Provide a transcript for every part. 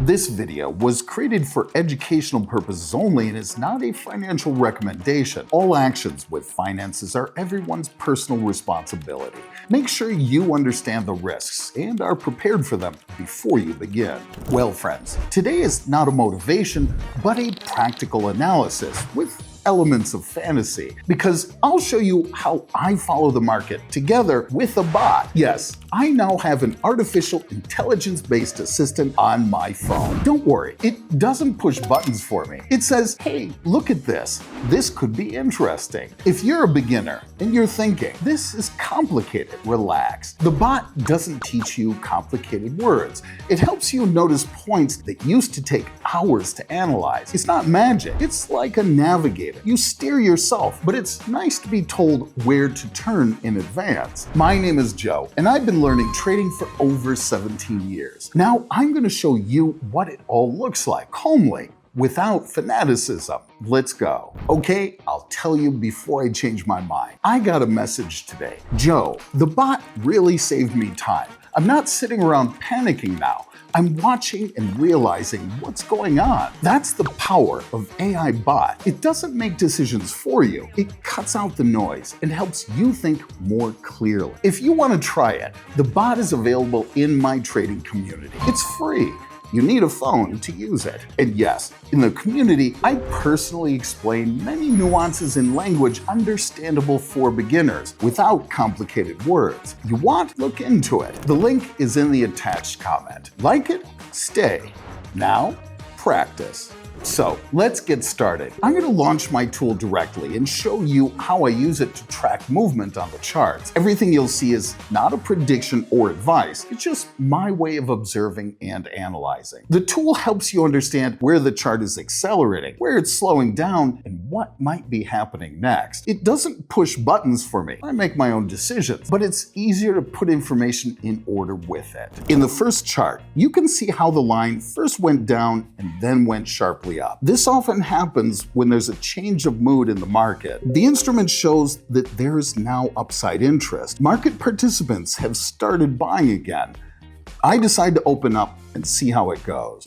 This video was created for educational purposes only and is not a financial recommendation. All actions with finances are everyone's personal responsibility. Make sure you understand the risks and are prepared for them before you begin. Well, friends, today is not a motivation, but a practical analysis with elements of fantasy, because I'll show you how I follow the market together with a bot. Yes, I now have an artificial intelligence-based assistant on my phone. Don't worry, it doesn't push buttons for me. It says, hey, look at this. This could be interesting. If you're a beginner and you're thinking, this is complicated, relax. The bot doesn't teach you complicated words. It helps you notice points that used to take hours to analyze. It's not magic. It's like a navigator. You steer yourself, but it's nice to be told where to turn in advance. My name is Joe, and I've been learning trading for over 17 years. Now I'm going to show you what it all looks like, calmly, without fanaticism. Let's go. Okay, I'll tell you before I change my mind. I got a message today. Joe, the bot really saved me time. I'm not sitting around panicking now. I'm watching and realizing what's going on. That's the power of AI bot. It doesn't make decisions for you. It cuts out the noise and helps you think more clearly. If you want to try it, the bot is available in my trading community. It's free. You need a phone to use it. And yes, in the community, I personally explain many nuances in language understandable for beginners without complicated words. You want? Look into it. The link is in the attached comment. Like it? Stay. Now, practice. So let's get started. I'm going to launch my tool directly and show you how I use it to track movement on the charts. Everything you'll see is not a prediction or advice. It's just my way of observing and analyzing. The tool helps you understand where the chart is accelerating, where it's slowing down, and what might be happening next. It doesn't push buttons for me. I make my own decisions, but it's easier to put information in order with it. In the first chart, you can see how the line first went down and then went sharply up. This often happens when there's a change of mood in the market. The instrument shows that there's now upside interest. Market participants have started buying again. I decide to open up and see how it goes.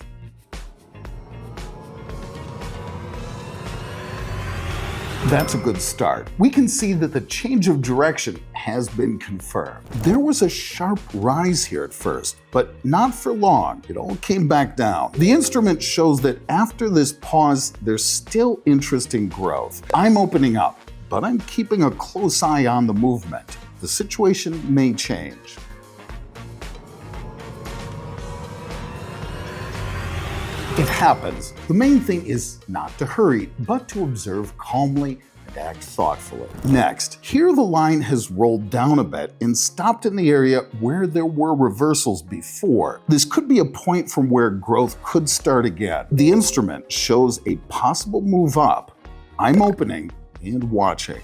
That's a good start. We can see that the change of direction has been confirmed. There was a sharp rise here at first, but not for long. It all came back down. The instrument shows that after this pause, there's still interesting growth. I'm opening up, but I'm keeping a close eye on the movement. The situation may change. It happens. The main thing is not to hurry, but to observe calmly and act thoughtfully. Next, here the line has rolled down a bit and stopped in the area where there were reversals before. This could be a point from where growth could start again. The instrument shows a possible move up. I'm opening and watching.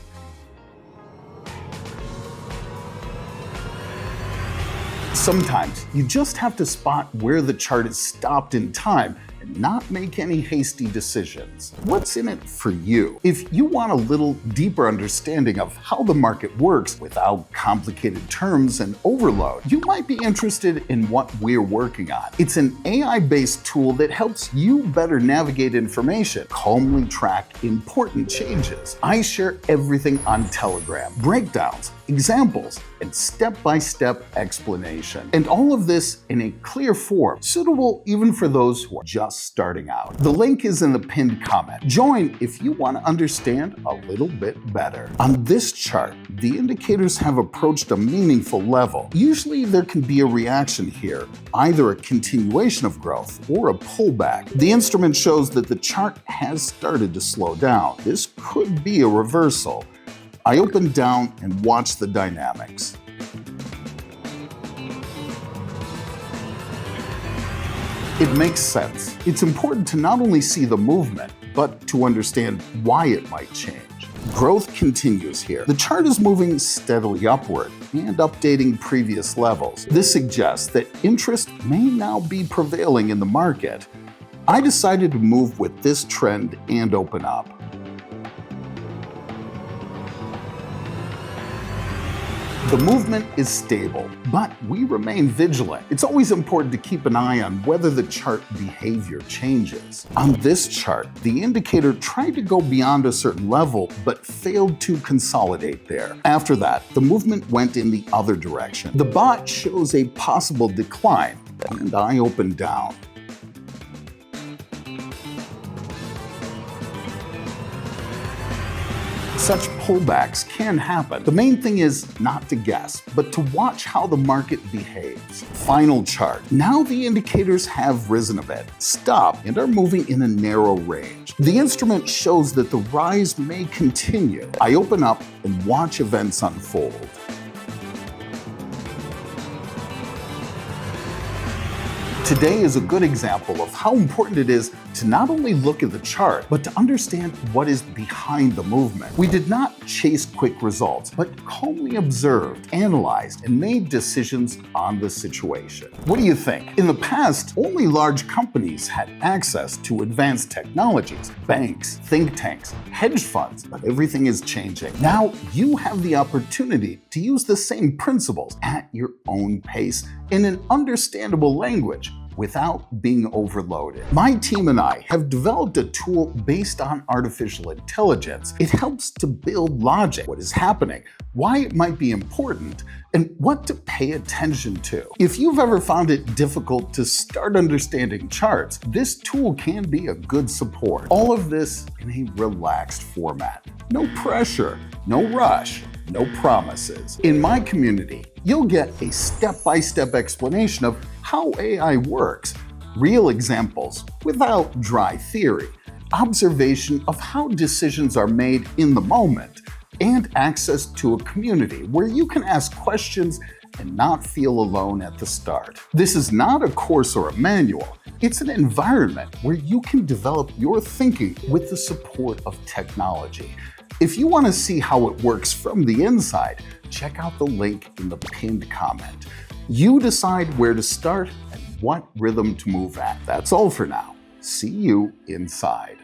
Sometimes you just have to spot where the chart is stopped in time and not make any hasty decisions. What's in it for you? If you want a little deeper understanding of how the market works without complicated terms and overload, you might be interested in what we're working on. It's an AI-based tool that helps you better navigate information, calmly track important changes. I share everything on Telegram, breakdowns, examples, and step-by-step explanation. And all of this in a clear form, suitable even for those who are just starting out. The link is in the pinned comment. Join if you want to understand a little bit better. On this chart, the indicators have approached a meaningful level. Usually there can be a reaction here, either a continuation of growth or a pullback. The instrument shows that the chart has started to slow down. This could be a reversal. I open down and watch the dynamics. It makes sense. It's important to not only see the movement, but to understand why it might change. Growth continues here. The chart is moving steadily upward and updating previous levels. This suggests that interest may now be prevailing in the market. I decided to move with this trend and open up. The movement is stable, but we remain vigilant. It's always important to keep an eye on whether the chart behavior changes. On this chart, the indicator tried to go beyond a certain level, but failed to consolidate there. After that, the movement went in the other direction. The bot shows a possible decline, and I opened down. Such pullbacks can happen. The main thing is not to guess, but to watch how the market behaves. Final chart. Now the indicators have risen a bit, stopped, and are moving in a narrow range. The instrument shows that the rise may continue. I open up and watch events unfold. Today is a good example of how important it is to not only look at the chart, but to understand what is behind the movement. We did not chase quick results, but calmly observed, analyzed, and made decisions on the situation. What do you think? In the past, only large companies had access to advanced technologies, banks, think tanks, hedge funds, but everything is changing. Now you have the opportunity to use the same principles at your own pace in an understandable language without being overloaded. My team and I have developed a tool based on artificial intelligence. It helps to build logic, what is happening, why it might be important, and what to pay attention to. If you've ever found it difficult to start understanding charts, this tool can be a good support. All of this in a relaxed format. No pressure, no rush, no promises. In my community, you'll get a step-by-step explanation of how AI works, real examples without dry theory, observation of how decisions are made in the moment, and access to a community where you can ask questions and not feel alone at the start. This is not a course or a manual. It's an environment where you can develop your thinking with the support of technology. If you want to see how it works from the inside, check out the link in the pinned comment. You decide where to start and what rhythm to move at. That's all for now. See you inside.